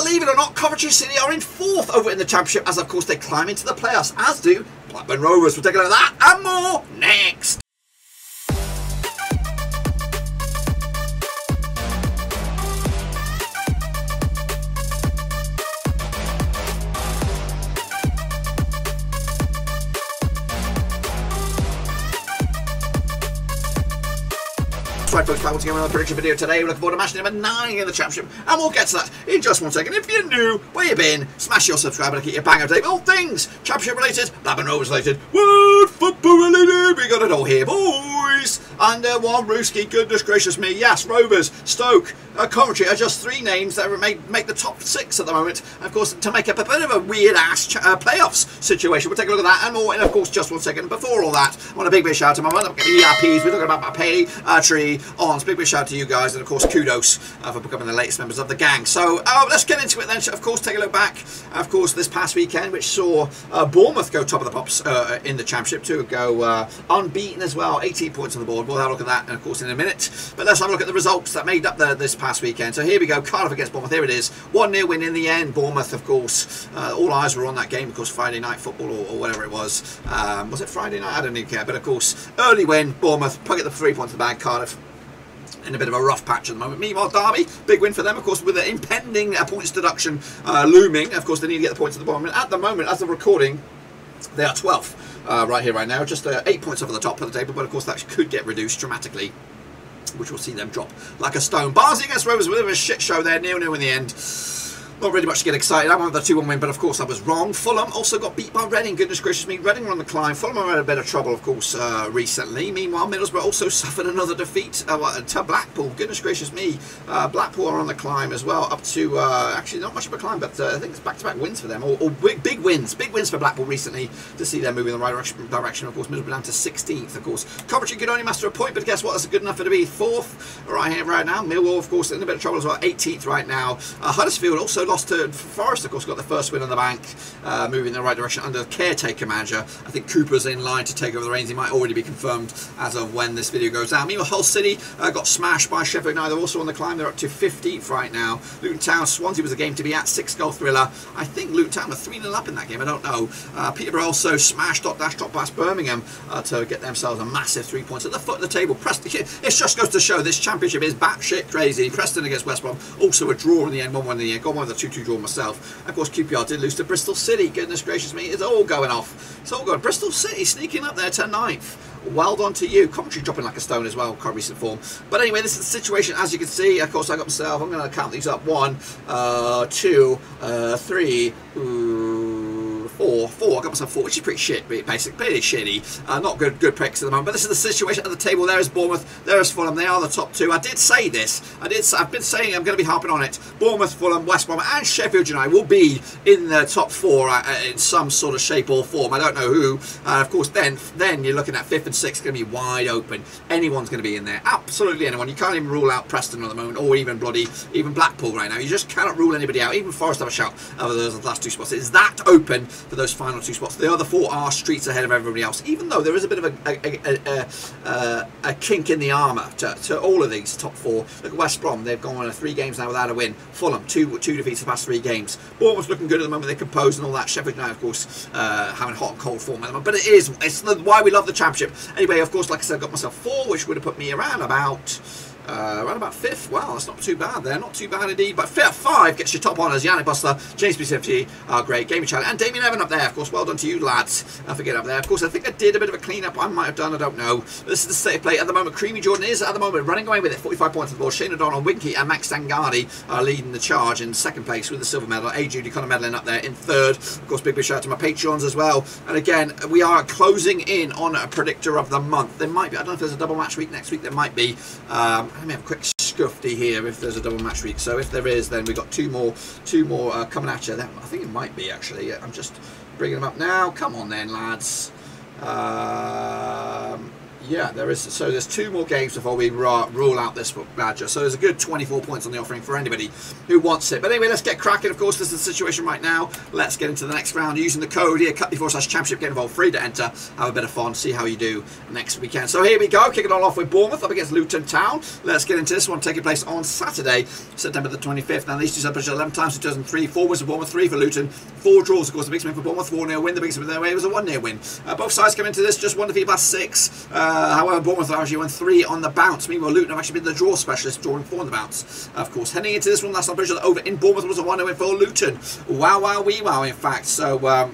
believe it or not, Coventry City are in 4th over in the Championship as, of course, they climb into the playoffs, as do Blackburn Rovers. We'll take a look at that and more next. Right, folks, back once again with another prediction video today. We're looking forward to match number 9 in the Championship, and we'll get to that in just one second. If you're new, where you been, smash your subscribe and get your bang up to date with all things Championship related, Blackburn Rovers related, world football related. We got it all here, boys. Under one Rooski, goodness gracious me. Yes, Rovers, Stoke, Coventry are just 3 names that make the top 6 at the moment. And of course, to make up a bit of a weird ass playoffs situation. We'll take a look at that and more in, of course, just one second. Before all that, I want a big shout out to my mother, ERPs. We're talking about my pay tree. Big shout out to you guys, and of course kudos for becoming the latest members of the gang. So let's get into it then. Of course, take a look back, of course, this past weekend, which saw Bournemouth go top of the pops in the Championship, to go unbeaten as well, 18 points on the board. We'll have a look at that, and of course, in a minute. But let's have a look at the results that made up this past weekend. So here we go, Cardiff against Bournemouth. Here it is, 1-0 win in the end. Bournemouth, of course, all eyes were on that game, of course, Friday night football or whatever it was. Was it Friday night? I don't even care. But of course, early win, Bournemouth, get the 3 points in the bag. Cardiff in a bit of a rough patch at the moment. Meanwhile, Derby, big win for them, of course, with the impending points deduction looming. Of course, they need to get the points at the bottom. And at the moment, as of recording, they are 12th right here, right now. Just 8 points over the top of the table, but of course, that could get reduced dramatically, which will see them drop like a stone. Barnsley against Rovers, with a bit of a shit show there, 0-0 in the end. Not really much to get excited. I wanted the 2-1 win, but of course I was wrong. Fulham also got beat by Reading. Goodness gracious me, Reading were on the climb. Fulham are in a bit of trouble, of course, recently. Meanwhile, Middlesbrough also suffered another defeat to Blackpool. Goodness gracious me, Blackpool are on the climb as well, up to actually not much of a climb, but I think it's back-to-back wins for them, or big wins for Blackpool recently, to see them moving in the right direction. Of course, Middlesbrough down to 16th. Of course, Coventry could only master a point, but guess what? That's good enough for to be 4th right here, right now. Millwall, of course, in a bit of trouble as well, 18th right now. Huddersfield also lost to Forest, of course, got the first win on the bank, moving in the right direction under the caretaker manager. I think Cooper's in line to take over the reins. He might already be confirmed as of when this video goes out. Meanwhile, Hull City got smashed by Sheffield. Now they're also on the climb. They're up to 15th right now. Luton Town, Swansea was a game to be at, 6-goal thriller. I think Luton Town were 3-0 up in that game. I don't know. Peterborough also smashed drop past Birmingham to get themselves a massive 3 points at the foot of the table. Preston, it just goes to show this Championship is batshit crazy. Preston against West Brom, also a draw in the end, 1-1 in the end. Got one with a 2-2 draw myself. Of course, QPR did lose to Bristol City. Goodness gracious me, it's all going off. It's all going. Bristol City sneaking up there to 9th. Well done to you. Coventry dropping like a stone as well, quite recent form. But anyway, this is the situation as you can see. Of course, I got myself, I'm going to count these up. 1, 2, 3, 4. I got myself 4, which is pretty shit, basically. Pretty shitty. Not good picks at the moment. But this is the situation at the table. There is Bournemouth. There is Fulham. They are the top 2. I did say this. I've been saying, I'm going to be harping on it. Bournemouth, Fulham, West Brom, and Sheffield United will be in the top 4 in some sort of shape or form. I don't know who. Of course, then you're looking at 5th and 6th going to be wide open. Anyone's going to be in there. Absolutely anyone. You can't even rule out Preston at the moment, or even Blackpool right now. You just cannot rule anybody out. Even Forest have a shout over those last 2 spots. It's that open for those final 2 spots. The other 4 are streets ahead of everybody else, even though there is a bit of a kink in the armour to all of these top 4. Look at West Brom. They've gone on 3 games now without a win. Fulham, 2 defeats the past 3 games. Bournemouth's looking good at the moment. They're composed and all that. Sheffield United, of course, having hot and cold form at the moment. But it's why we love the Championship. Anyway, of course, like I said, I got myself 4, which would have put me around about 5th. Wow, that's not too bad there. Not too bad indeed. But 5 gets your top honours. Yannick Bustler, James B50, great. Gaming Challenge. And Damien Evan up there. Of course, well done to you, lads. I forget up there. Of course, I think I did a bit of a clean-up. I might have done. I don't know. This is the state of play at the moment. Creamy Jordan is, at the moment, running away with it. 45 points on the board. Shane O'Donnell, Winky, and Max Stangardi are leading the charge in 2nd place with the silver medal. A. Judy Connor Medlin up there in 3rd. Of course, big shout out to my Patreons as well. And again, we are closing in on a predictor of the month. There might be, I don't know if there's a double match week next week. There might be. Let me have a quick scuffy here if there's a double match week. So if there is, then we've got two more coming at you. I think it might be, actually. I'm just bringing them up now. Come on then, lads. Yeah, there is. So there's 2 more games before we rule out this badger. So there's a good 24 points on the offering for anybody who wants it. But anyway, let's get cracking. Of course, this is the situation right now. Let's get into the next round using the code here, cut24/championship. Get involved, free to enter. Have a bit of fun. See how you do next weekend. So here we go. Kicking it all off with Bournemouth up against Luton Town. Let's get into this one. Taking place on Saturday, September the 25th. Now these two have 11 times in 2003. 4 wins for Bournemouth, 3 for Luton. 4 draws. Of course, the biggest win for Bournemouth, 4-0 win. The biggest win their way was a 1-0 win. Both sides come into this just 1 defeat past 6. However, Bournemouth have actually won 3 on the bounce. Meanwhile, Luton have actually been the draw specialist, drawing 4 on the bounce. Of course, heading into this one, last time pretty sure that over in Bournemouth was a 1-0 win for Luton. Wow, wow, wee wow, in fact. So,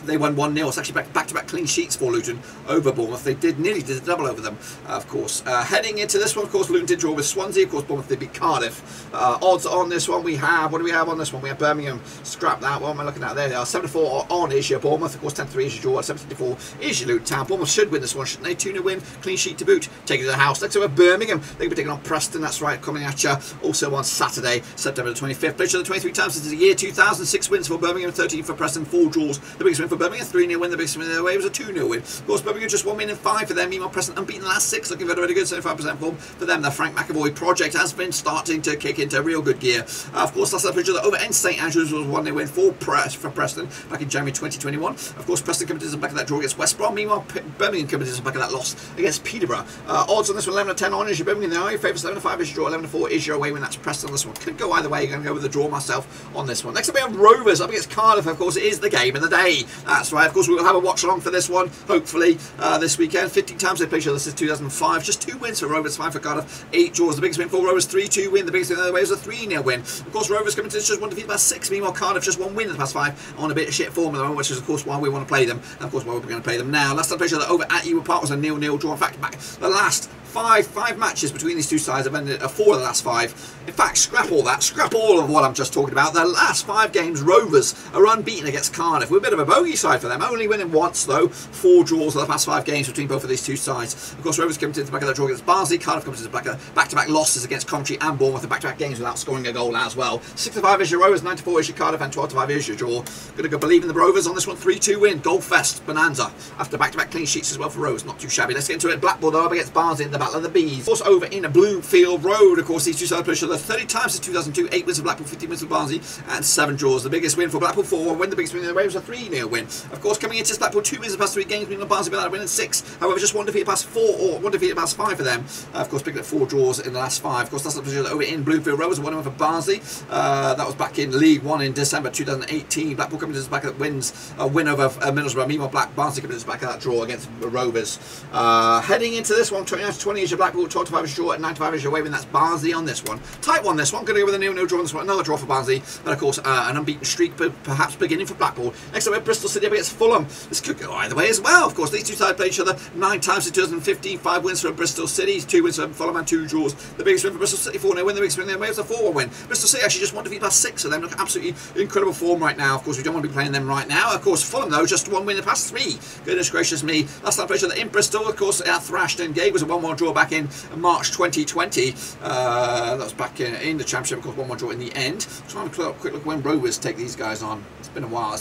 they won 1-0. It's actually back-to-back clean sheets for Luton over Bournemouth. They nearly did a double over them, of course. Heading into this one, of course, Luton did draw with Swansea. Of course, Bournemouth did beat Cardiff. Odds on this one we have, what do we have on this one? We have Birmingham. Scrap that. What am I looking at? There they are. 7-4 on is your Bournemouth. Of course, 10-3 is your draw. 7-4 is your Luton Town. Bournemouth should win this one, shouldn't they? 2-0 win. Clean sheet to boot. Take it to the house. Next over Birmingham. They'll be taking on Preston. That's right, coming at you. Also on Saturday, September the 25th. Played each other 23 times since the year 2000. 6 wins for Birmingham, 13 for Preston, 4 draws. The biggest win for Birmingham, 3-0 win. The biggest win in their way was a 2-0 win. Of course, Birmingham just 1 win and 5 for them. Meanwhile, Preston unbeaten the last 6, looking very, very good. 75% form for them. The Frank McAvoy project has been starting to kick into real good gear. Of course, that's the picture that over in St Andrews was 1-0 win for Preston back in January 2021. Of course, Preston coming to the back of that draw against West Brom. Meanwhile, Birmingham coming to the back of that loss against Peterborough. Odds on this one 11-10 on is your Birmingham. They are your favourites. 11-5 is your draw. 11-4 is your away win. That's Preston on this one. Could go either way. You're going to go with the draw myself on this one. Next up, we have Rovers up against Cardiff. Of course, it is the game of the day. That's right. Of course, we'll have a watch along for this one, hopefully, this weekend. 15 times they played each other since 2005. Just 2 wins for Rovers, 5 for Cardiff, 8 draws. The biggest win for Rovers, 3-2 win. The biggest win in the other way was a 3-0 win. Of course, Rovers coming to this just 1 defeat past 6. Meanwhile, Cardiff just 1 win in the past 5 on a bit of shit form at the moment, which is, of course, why we want to play them. And, of course, why we're going to play them now. Last time they played each other over at Ewood Park was a 0-0 draw. In fact, the last five matches between these two sides have ended 4 of the last 5. In fact, scrap all that. Scrap all of what I'm just talking about. The last 5 games, Rovers are unbeaten against Cardiff. We're a bit of a bogey side for them. Only winning once, though. 4 draws in the past 5 games between both of these two sides. Of course, Rovers come to the back of that draw against Barnsley. Cardiff comes to the back-to-back losses against Coventry and Bournemouth, and back-to-back games without scoring a goal as well. 6-5 is your Rovers, 9-4 is your Cardiff, and 12-5 is your draw. Gonna go believe in the Rovers on this one. 3-2 win. Goal fest bonanza after back-to-back clean sheets as well for Rovers. Not too shabby. Let's get into it. Blackpool though up against Barnsley in the Battle of the Bees. Of course, over in Bloomfield Road. Of course, these two sides play each other 30 times since 2002. 8 wins for Blackpool, 15 wins for Barnsley, and 7 draws. The biggest win for Blackpool, 4-1 win. The biggest win in the way was a 3-0 win. Of course, coming into this, Blackpool 2 wins the past 3 games, meaning Barnsley without a win in 6. However, just 1 defeat past 4 or 1 defeat past 5 for them. Of course, picking up 4 draws in the last 5. Of course, that's the position over in Bloomfield Road was a 1-1 for Barnsley. That was back in League 1 in December 2018. Blackpool coming to the back of that wins a win over Middlesbrough. Meanwhile, Barnsley coming to the back of that draw against Rovers. Heading into this one, 29-20 is your Blackpool, 12-5 is your draw, and 9-5 is your away win. That's Barnsley on this one. Tight one this one. Going to go with a 0-0 draw on this one. Another draw for Barnsley. And of course, an unbeaten streak perhaps beginning for Blackpool. Next up, we have Bristol City up against Fulham. This could go either way as well. Of course, these two sides played each other 9 times in 2015. 5 wins for Bristol City, 2 wins for Fulham, and 2 draws. The biggest win for Bristol City, 4-0 win. The biggest win in their way was a 4-1 win. Bristol City actually just 1 defeat past 6 of them. Look absolutely incredible form right now. Of course, we don't want to be playing them right now. Of course, Fulham though, just 1 win in the past 3. Goodness gracious me. Last time played each other in Bristol, of course, at Thrashton Gate was a 1-1 draw back in March 2020. That was back in the Championship, of course, 1-1 draw in the end. I'm trying to quick look when Rovers take these guys on. It's been a while.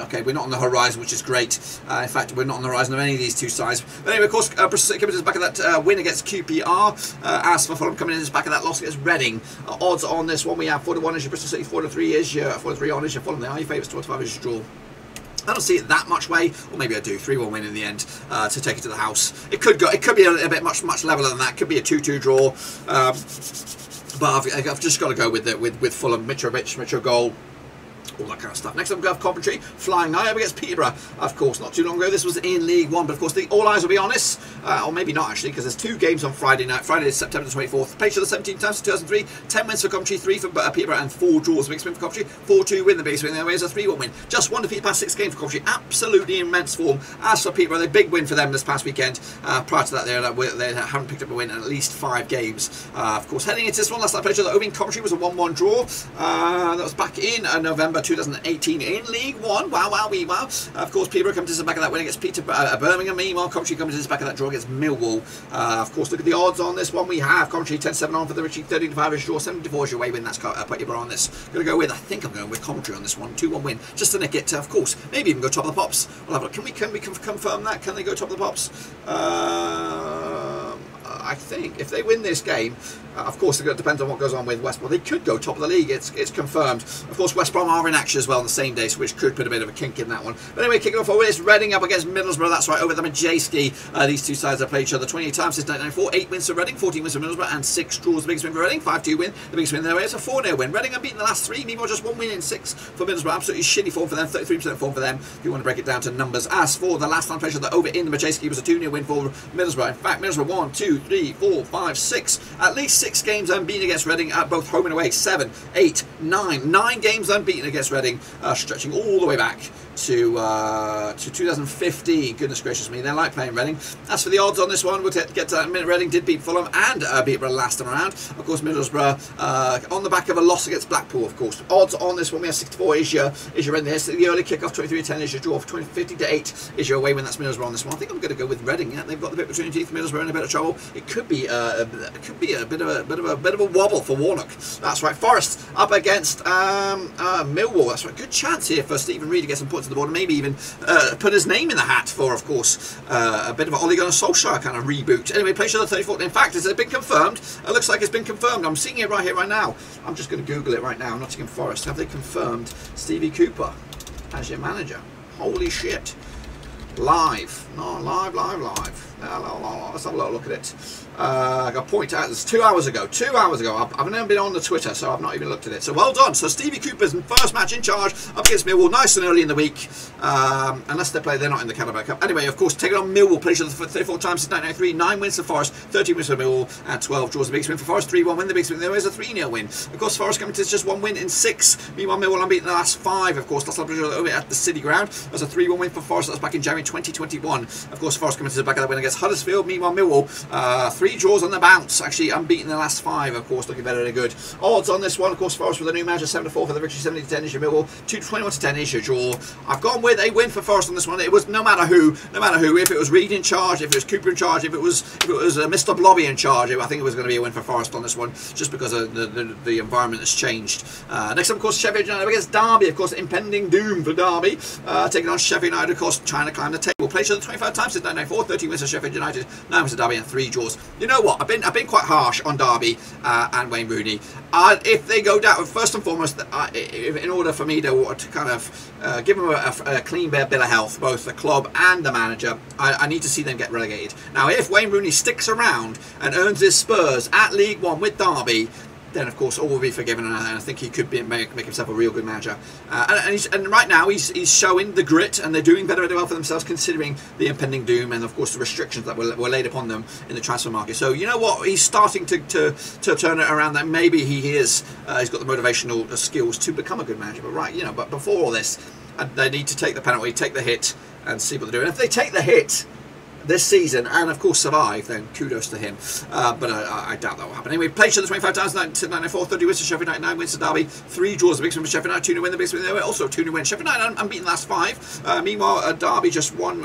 Okay, we're not on the horizon, which is great. In fact, we're not on the horizon of any of these two sides. But anyway, of course, Bristol City coming to the back of that win against QPR. As for Fulham coming in the back of that loss against Reading. Odds on this one, we have 4-1 is your Bristol City, 4-3 is your 4-3 on is your Fulham. They are your favourites, 12-5 is your draw. I don't see it that much way, or maybe I do. 3-1 win in the end to take it to the house. It could go. It could be a bit much leveler than that. It could be a 2-2 draw. But I've just got to go with Fulham. Mitrovic goal. All that kind of stuff. Next up, we have Coventry flying high up against Peterborough. Of course, not too long ago, this was in League 1, but of course, all eyes will be on this, or maybe not actually, because there's 2 games on Friday night. Friday is September 24th. Played each other 17 times in 2003. 10 wins for Coventry, 3 for Peterborough, and 4 draws. The biggest win for Coventry, 4-2 win. The biggest win in their way is a 3-1 win. Just 1 defeat past 6 games for Coventry. Absolutely immense form. As for Peterborough, the big win for them this past weekend. Prior to that, they haven't picked up a win in at least 5 games. Of course, heading into this one, last time I played each other over in Coventry was a 1-1 draw. That was back in November September 2018 in League One. Wow, wow, wee, wow. Of course, Peterborough comes to the back of that win against Birmingham. Meanwhile, Coventry comes to the back of that draw against Millwall. Of course, look at the odds on this one. We have Coventry 10-7 on for the Richie, 13-5 is draw, 74 is your way win. That's Peterborough on this. Going to go with, I think I'm going with Coventry on this one. 2-1 win, just to nick it. Of course, maybe even go top of the pops. We'll have a look. Can we confirm that? Can they go top of the pops? I think if they win this game, of course, it depends on what goes on with West Brom. They could go top of the league. It's confirmed. Of course, West Brom are in action as well on the same day, so which could put a bit of a kink in that one. But anyway, kicking off forward, it's Reading up against Middlesbrough. That's right, over at the Matchday. These two sides have played each other 28 times since 1994. 8 wins for Reading, 14 wins for Middlesbrough, and 6 draws. The biggest win for Reading, 5-2 win. The biggest win there is a 4-0 win. Reading have beaten the last 3. Meanwhile, just 1 win in 6 for Middlesbrough. Absolutely shitty form for them. 33% form for them. If you want to break it down to numbers. As for the last time played each other over in the Matchday, was a 2-0 win for Middlesbrough. In fact, Middlesbrough 1, 2, 3, 4, 5, 6. At least 6 games unbeaten against Reading at both home and away. 7, 8, 9. 9 games unbeaten against Reading, stretching all the way back to 2015. Goodness gracious me, they like playing Reading. As for the odds on this one, we'll get to that in a minute. Reading did beat Fulham and Peterborough last time around. Of course, Middlesbrough on the back of a loss against Blackpool. Of course, odds on this one, we have 64 is your in this. The early kickoff 23-10 is your draw. 50-8 is your away win. That's Middlesbrough on this one. I think I'm going to go with Reading. Yeah, they've got the bit between teeth. Middlesbrough in a bit of trouble. It could be a bit of a wobble for Warnock. That's right. Forest up against Millwall. That's right. Good chance here for Stephen Reid to get some points on the board and maybe even put his name in the hat for, of course, a bit of an Ole Gunnar Solskjaer kind of reboot. Anyway, play show the 34th. In fact, has it been confirmed? It looks like it's been confirmed. I'm seeing it right here, right now. I'm just going to Google it right now. Nottingham Forest. Have they confirmed Stevie Cooper as your manager? Holy shit. Live. No, live. Let's have a little look at it. I got pointed out, it's 2 hours ago. 2 hours ago. I've never been on the Twitter, so I've not even looked at it. So well done. So Stevie Cooper's first match in charge up against Millwall, nice and early in the week. Unless they're not in the Carabao Cup. Anyway, of course, taking on Millwall, played 34 times since 1993. 9 wins for Forest, 13 wins for Millwall, and 12 draws. The biggest win for Forest, 3-1 win. The biggest win there is a 3-0 win. Of course, Forest coming to just 1 win in 6. Meanwhile, Millwall unbeaten the last 5. Of course, last time over at the City Ground. That's a 3-1 win for Forest. That's back in January 2021. Of course, Forest coming to the back of that win against Huddersfield. Meanwhile, Millwall, 3 draws on the bounce. Actually, unbeaten in the last 5. Of course, looking better than good. Odds on this one, of course, Forest with a new manager, 7-4 for the victory, 70-10 is your Millwall, 21-10 is your draw. I've gone with a win for Forest on this one. It was no matter who. If it was Reid in charge, if it was Cooper in charge, if it was Mr. Blobby in charge, I think it was going to be a win for Forest on this one, just because of the environment has changed. Next up, of course, Sheffield United against Derby. Of course, impending doom for Derby, taking on Sheffield United, of course, trying to climb the table. Played each other 25 times since 1994, 13 wins for Sheffield United, 9 wins for Derby, and 3 draws. You know what? I've been quite harsh on Derby and Wayne Rooney. If they go down, first and foremost, in order for me to kind of give them a clean bill of health, both the club and the manager, I need to see them get relegated. Now, if Wayne Rooney sticks around and earns his spurs at League One with Derby, then of course all will be forgiven, and I think he could make himself a real good manager. And right now he's showing the grit, and they're doing very well for themselves considering the impending doom and of course the restrictions that were laid upon them in the transfer market. So you know what, he's starting to turn it around. That maybe he's got the motivational skills to become a good manager. But before all this, they need to take the penalty, take the hit, and see what they're doing. If they take the hit this season and of course survive, then kudos to him, but I doubt that will happen. Anyway, played each other 25 times since 1994, 30 wins for Sheffield United, 9 wins for Derby, 3 draws. The biggest win for Sheffield United, 2-0 win. The biggest win there, also 2-0 win. Sheffield United unbeaten the last 5. Meanwhile, Derby just won,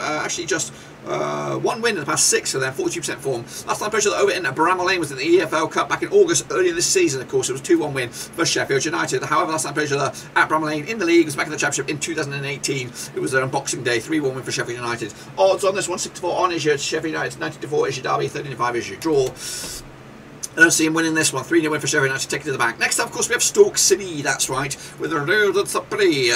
one win in the past 6 for them, 42% form. Last time played over in Bramall Lane was in the EFL Cup back in August earlier this season. Of course, it was 2-1 win for Sheffield United. However, last time played at Bramall Lane in the league was back in the Championship in 2018. It was on Boxing Day, 3-1 win for Sheffield United. Odds on this one, 6-4 on is your Sheffield United, 90-4 is your Derby, 13-5 is your draw. I don't see him winning this one. 3-0 win for Sheffield United, take it to the bank. Next up, of course, we have Stoke City, that's right, with the Rovers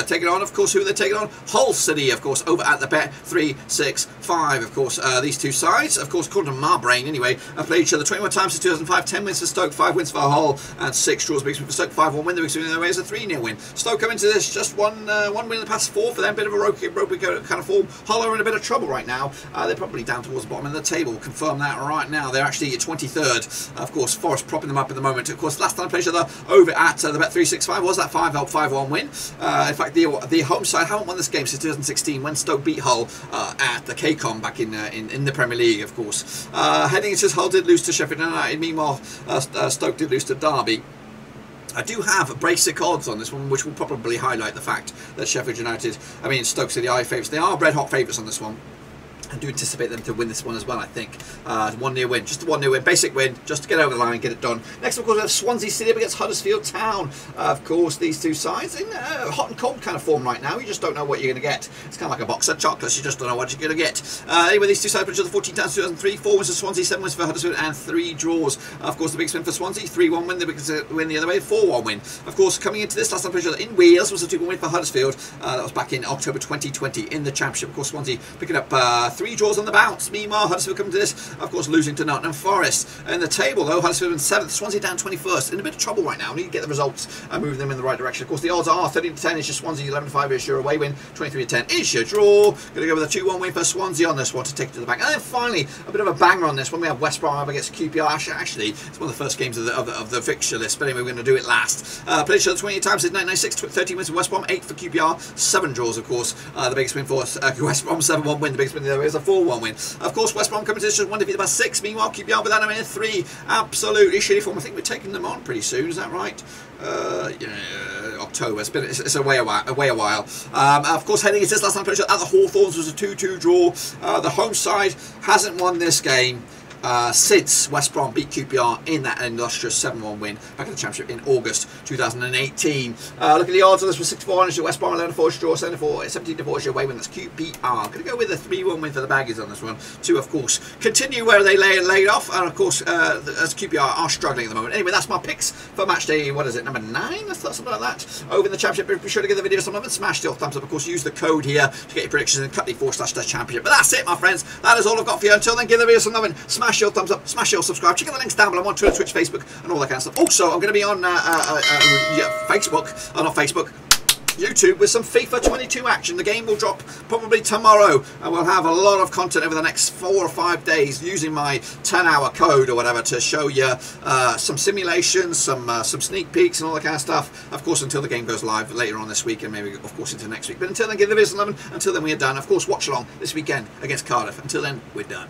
taking on, of course, who they're taking on? Hull City, of course, over at the Bet 3-6-5. Of course, these two sides, of course, according to my brain anyway, have played each other 21 times since 2005, 10 wins for Stoke, 5 wins for Hull, and 6 draws. Big win for Stoke, 5-1 win. The big win in the way is a 3-0 win. Stoke coming to this, just one win in the past 4 for them, bit of a ropey kind of form. Hull are in a bit of trouble right now. They're probably down towards the bottom of the table. Confirm that right now. They're actually at 23rd. Of course, Forest propping them up at the moment. Of course, last time played each other over at the Bet 365 was that 5-1 win. In fact, the home side haven't won this game since 2016 when Stoke beat Hull at the KCOM back in the Premier League, of course. Heading into Hull did lose to Sheffield United. Meanwhile, Stoke did lose to Derby. I do have basic odds on this one, which will probably highlight the fact that Stoke City are favourites. They are red-hot favourites on this one. I do anticipate them to win this one as well, I think. 1-0 win, just a 1-0 win, basic win, just to get over the line, get it done. Next, of course, we have Swansea City up against Huddersfield Town. Of course, these two sides in hot and cold kind of form right now. You just don't know what you're going to get. It's kind of like a box of chocolates. You just don't know what you're going to get. Anyway, these two sides put each other 14 times 2003. 4 wins for Swansea, 7 wins for Huddersfield, and 3 draws. Of course, the biggest win for Swansea, 3-1 win. The biggest win the other way, 4-1 win. Of course, coming into this last time put each other in Wales was a 2-1 win for Huddersfield. That was back in October 2020 in the Championship. Of course, Swansea picking up 3 draws on the bounce. Meanwhile, Huddersfield coming to this, of course, losing to Nottingham Forest. In the table, though, Huddersfield in 7th, Swansea down 21st. In a bit of trouble right now. Need to get the results and move them in the right direction. Of course, the odds are 13-10 is your Swansea, 11-5 is your away win, 23-10 is your draw. Going to go with a 2-1 win for Swansea on this one to take it to the bank. And then finally, a bit of a banger on this one. We have West Brom up against QPR. Actually, it's one of the first games of the fixture list, but anyway, we're going to do it last. Played each other 28 times since 1996, 13 wins for West Brom, 8 for QPR, 7 draws, of course. The biggest win for West Brom, 7-1 win. The biggest win the other way is a 4-1 win. Of course, West Brom coming to this just 1 defeat by 6. Meanwhile, QPR without them in 3. Absolutely shitty form. I think we're taking them on pretty soon. Is that right? October. It's away a while. Of course, heading into this last time at the Hawthorns was a 2-2 draw. The home side hasn't won this game since West Brom beat QPR in that illustrious 7-1 win back in the Championship in August 2018. Look at the odds on this. Was 6-4 is your West Brom, 11-4 draw, 17-4 is your away win. That's QPR. I'm going to go with a 3-1 win for the Baggies on this one to, of course, continue where they laid off. And, of course, as QPR are struggling at the moment. Anyway, that's my picks for Matchday, what is it, number 9? I thought something like that. Over in the Championship, be sure to give the video some love and smash the thumbs up. Of course, use the code here to get your predictions and cut the /championship. But that's it, my friends. That is all I've got for you. Until then, give the video some love and smash your thumbs up, smash your subscribe, check out the links down below on Twitter, Twitch, Facebook, and all that kind of stuff. Also, I'm going to be on YouTube with some FIFA 22 action. The game will drop probably tomorrow, and we'll have a lot of content over the next 4 or 5 days using my 10-hour code or whatever to show you some simulations, some sneak peeks and all that kind of stuff. Of course, until the game goes live later on this week and maybe, of course, into next week. But until then, give the video some love. Until then, we are done. Of course, watch along this weekend against Cardiff. Until then, we're done.